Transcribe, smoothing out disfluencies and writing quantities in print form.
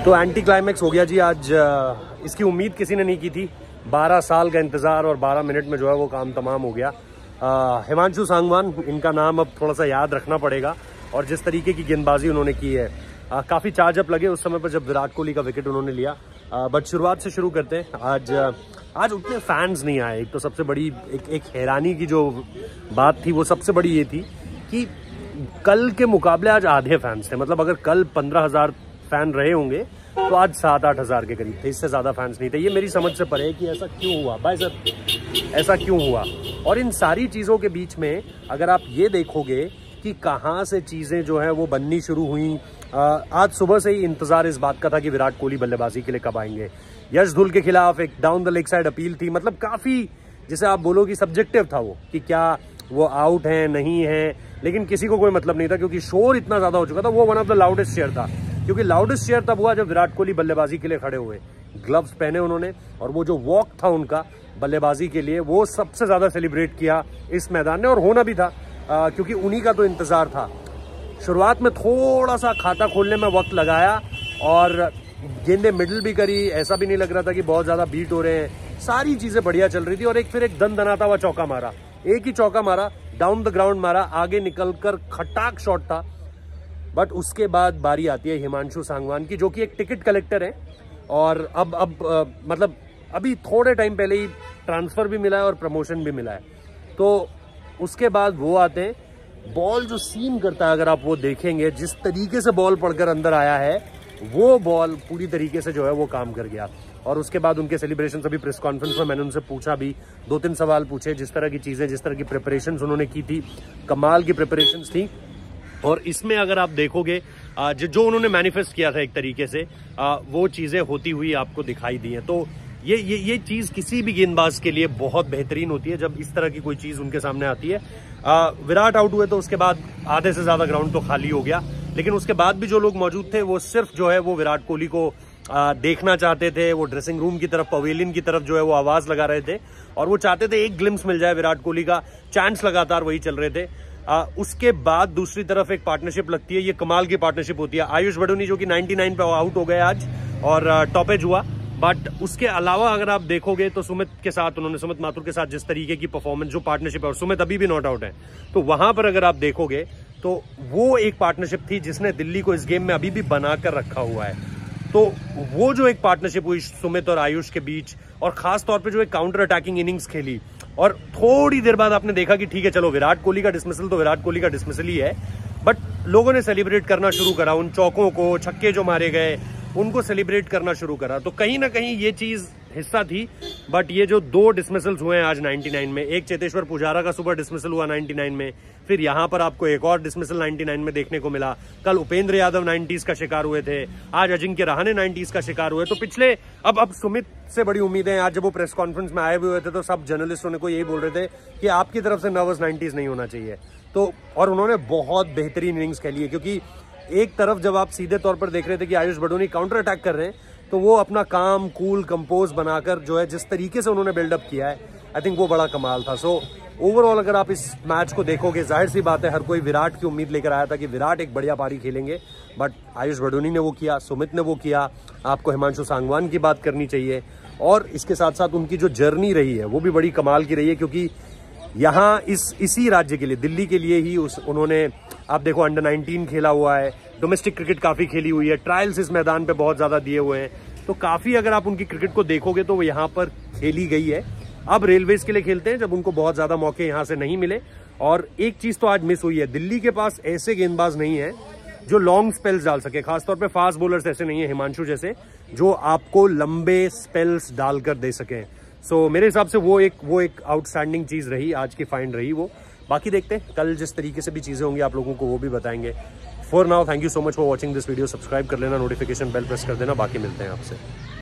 तो anti climax हो गया जी आज। इसकी उम्मीद किसी ने नहीं की थी। 12 साल का इंतजार और 12 मिनट में जो है वो काम तमाम हो गया। हिमांशु सांगवान, इनका नाम अब थोड़ा सा याद रखना पड़ेगा। और जिस तरीके की गेंदबाजी उन्होंने की है, काफ़ी चार्जअप लगे उस समय पर जब विराट कोहली का विकेट उन्होंने लिया। बट शुरुआत से शुरू करते हैं। आज उतने फैंस नहीं आए। एक तो सबसे बड़ी एक हैरानी की जो बात थी वो सबसे बड़ी ये थी कि कल के मुकाबले आज आधे फैंस थे। मतलब अगर कल 15,000 फैन रहे होंगे तो आज 7-8 हज़ार के करीब थे। इससे ज़्यादा फैंस नहीं थे। ये मेरी समझ से परे है कि ऐसा क्यों हुआ भाई साहब, ऐसा क्यों हुआ। और इन सारी चीज़ों के बीच में अगर आप ये देखोगे कि कहाँ से चीज़ें जो है वो बननी शुरू हुई। आज सुबह से ही इंतजार इस बात का था कि विराट कोहली बल्लेबाजी के लिए कब आएंगे। यश धुल के खिलाफ एक down the leg side appeal थी। मतलब काफ़ी, जिसे आप बोलो कि सब्जेक्टिव था वो, कि क्या वो आउट हैं नहीं हैं, लेकिन किसी को कोई मतलब नहीं था क्योंकि शोर इतना ज़्यादा हो चुका था। वो one of the loudest share था, क्योंकि लाउडेस्ट शेयर तब हुआ जब विराट कोहली बल्लेबाजी के लिए खड़े हुए। ग्लव्स पहने उन्होंने, और वो जो वॉक था उनका बल्लेबाजी के लिए, वो सबसे ज़्यादा सेलिब्रेट किया इस मैदान ने। और होना भी था, क्योंकि उन्हीं का तो इंतज़ार था। शुरुआत में थोड़ा सा खाता खोलने में वक्त लगाया और गेंदें मिडल भी करी। ऐसा भी नहीं लग रहा था कि बहुत ज़्यादा बीट हो रहे हैं। सारी चीज़ें बढ़िया चल रही थी। और फिर एक दनाता हुआ चौका मारा। एक ही चौका मारा, डाउन द ग्राउंड मारा, आगे निकलकर खटाक शॉट था। बट उसके बाद बारी आती है हिमांशु सांगवान की, जो कि एक टिकट कलेक्टर है। और अब मतलब अभी थोड़े टाइम पहले ही ट्रांसफ़र भी मिला है और प्रमोशन भी मिला है। तो उसके बाद वो आते हैं। बॉल जो सीम करता है, अगर आप वो देखेंगे, जिस तरीके से बॉल पड़कर अंदर आया है, वो बॉल पूरी तरीके से जो है वो काम कर गया। और उसके बाद उनके सेलिब्रेशन, अभी प्रेस कॉन्फ्रेंस में मैंने उनसे पूछा भी, 2-3 सवाल पूछे। जिस तरह की चीज़ें, जिस तरह की प्रिपरेशंस उन्होंने की थी, कमाल की प्रिपरेशंस थी। और इसमें अगर आप देखोगे जो उन्होंने मैनिफेस्ट किया था एक तरीके से, वो चीज़ें होती हुई आपको दिखाई दी हैं। तो ये चीज़ किसी भी गेंदबाज के लिए बहुत बेहतरीन होती है जब इस तरह की कोई चीज़ उनके सामने आती है। विराट आउट हुए तो उसके बाद आधे से ज़्यादा ग्राउंड तो खाली हो गया, लेकिन उसके बाद भी जो लोग मौजूद थे वो सिर्फ जो है वो विराट कोहली को देखना चाहते थे। वो ड्रेसिंग रूम की तरफ, पवेलियन की तरफ जो है वो आवाज़ लगा रहे थे, और वो चाहते थे एक ग्लिम्स मिल जाए विराट कोहली का। चांस लगातार वही चल रहे थे। उसके बाद दूसरी तरफ एक पार्टनरशिप लगती है। ये कमाल की पार्टनरशिप होती है। आयुष बडोनी जो कि 99 पे आउट हो गए आज और टॉपेज हुआ। बट उसके अलावा अगर आप देखोगे तो सुमित माथुर के साथ जिस तरीके की परफॉर्मेंस, जो पार्टनरशिप है, और सुमित अभी भी नॉट आउट है, तो वहां पर अगर आप देखोगे तो वो एक पार्टनरशिप थी जिसने दिल्ली को इस गेम में अभी भी बनाकर रखा हुआ है। तो वो जो एक पार्टनरशिप हुई सुमित और आयुष के बीच, और खास तौर पे जो एक काउंटर अटैकिंग इनिंग्स खेली, और थोड़ी देर बाद आपने देखा कि ठीक है चलो विराट कोहली का डिसमिसल तो विराट कोहली का डिसमिसल ही है, बट लोगों ने सेलिब्रेट करना शुरू करा। उन चौकों को, छक्के जो मारे गए, उनको सेलिब्रेट करना शुरू करा। तो कहीं ना कहीं ये चीज हिस्सा थी। बट ये जो 2 डिसमिसल्स हुए हैं आज 99 में, एक चेतेश्वर पुजारा का सुबह डिसमिसल हुआ 99 में, फिर यहां पर आपको एक और डिसमिसल 99 में देखने को मिला। कल उपेंद्र यादव 90s का शिकार हुए थे, आज अजिंक्य रहाणे 90s का शिकार हुए। तो पिछले अब सुमित से बड़ी उम्मीदें। आज जब वो प्रेस कॉन्फ्रेंस में आए हुए थे तो सब जर्नलिस्टों ने को यही बोल रहे थे कि आपकी तरफ से नर्वस 90s नहीं होना चाहिए। तो और उन्होंने बहुत बेहतरीन इनिंग्स खेली है, क्योंकि एक तरफ जब आप सीधे तौर पर देख रहे थे कि आयुष बडोनी काउंटर अटैक कर रहे हैं, तो वो अपना काम कूल कंपोज बनाकर जो है जिस तरीके से उन्होंने बिल्डअप किया है, आई थिंक वो बड़ा कमाल था। सो ओवरऑल अगर आप इस मैच को देखोगे, जाहिर सी बात है हर कोई विराट की उम्मीद लेकर आया था कि विराट एक बढ़िया पारी खेलेंगे। बट आयुष बडोनी ने वो किया, सुमित ने वो किया। आपको हिमांशु सांगवान की बात करनी चाहिए, और इसके साथ साथ उनकी जो जर्नी रही है वो भी बड़ी कमाल की रही है, क्योंकि यहाँ इसी राज्य के लिए, दिल्ली के लिए ही उन्होंने, आप देखो, अंडर 19 खेला हुआ है, डोमेस्टिक क्रिकेट काफ़ी खेली हुई है, ट्रायल्स इस मैदान पे बहुत ज़्यादा दिए हुए हैं। तो काफ़ी अगर आप उनकी क्रिकेट को देखोगे तो वो यहाँ पर खेली गई है। अब रेलवेज के लिए खेलते हैं जब उनको बहुत ज़्यादा मौके यहाँ से नहीं मिले। और एक चीज़ तो आज मिस हुई है, दिल्ली के पास ऐसे गेंदबाज नहीं है जो लॉन्ग स्पेल्स डाल सके। खासतौर पे फास्ट बॉलर्स ऐसे नहीं है हिमांशु जैसे, जो आपको लंबे स्पेल्स डालकर दे सकें। सो मेरे हिसाब से वो एक आउटस्टैंडिंग चीज़ रही, आज की फाइंड रही वो। बाकी देखते हैं कल जिस तरीके से भी चीज़ें होंगी आप लोगों को वो भी बताएंगे। For now thank you so much for watching this video. Subscribe कर लेना, नोटिफिकेशन बेल प्रेस कर देना। बाकी मिलते हैं आपसे।